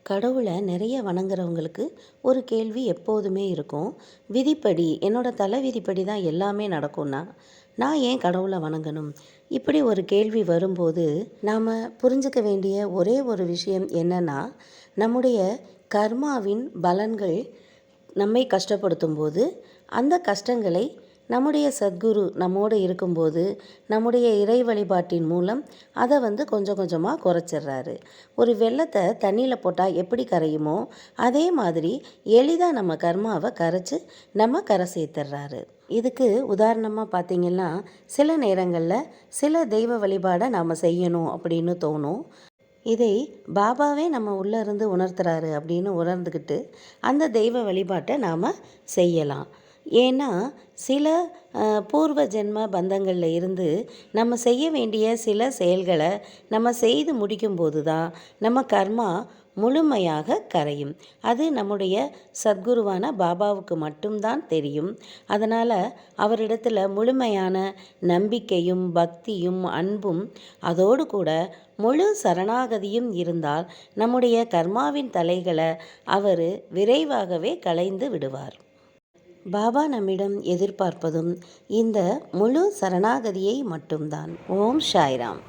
கடவுளை நிறைய வணங்குறவங்களுக்கு ஒரு கேள்வி எப்போதுமே இருக்கும். விதிப்படி என்னோட தலை விதிப்படி தான் எல்லாமே நடக்கும்னா, நான் ஏன் கடவுளை வணங்கணும்? இப்படி ஒரு கேள்வி வரும்போது, நாம் புரிஞ்சுக்க வேண்டிய ஒரே ஒரு விஷயம் என்னன்னா, நம்முடைய கர்மாவின் பலன்கள் நம்மை கஷ்டப்படுத்தும்போது, அந்த கஷ்டங்களை நம்முடைய சத்குரு நம்மோடு இருக்கும்போது, நம்முடைய இறை வழிபாட்டின் மூலம் அதை கொஞ்சம் கொஞ்சமாக குறைச்சிட்றாரு. ஒரு வெள்ளத்தை தண்ணியில் போட்டால் எப்படி கரையுமோ, அதே மாதிரி எளிதாக நம்ம கர்மாவை கரைச்சி நம்ம கரை சேர்த்துட்றாரு. இதுக்கு உதாரணமாக பார்த்திங்கன்னா, சில நேரங்களில் சில தெய்வ வழிபாடை நாம் செய்யணும் அப்படின்னு தோணும். இதை பாபாவே நம்ம உள்ளே இருந்து உணர்த்துறாரு அப்படின்னு உணர்ந்துக்கிட்டு அந்த தெய்வ வழிபாட்டை நாம் செய்யலாம். ஏன்னா சில பூர்வ ஜென்ம பந்தங்களில் இருந்து நம்ம செய்ய வேண்டிய சில செயல்களை நம்ம செய்து முடிக்கும்போது தான் நம்ம கர்மா முழுமையாக கரையும். அது நம்முடைய சத்குருவான பாபாவுக்கு மட்டும்தான் தெரியும். அதனால் அவரிடத்தில் முழுமையான நம்பிக்கையும் பக்தியும் அன்பும் அதோடு கூட முழு சரணாகதியும் இருந்தால் நம்முடைய கர்மாவின் தலைகளை அவர் விரைவாகவே களைந்து விடுவார். பாபா நம்மிடம் எதிர்பார்ப்பதும் இந்த முழு சரணாகதியை மட்டும்தான். ஓம் சாய்ராம்.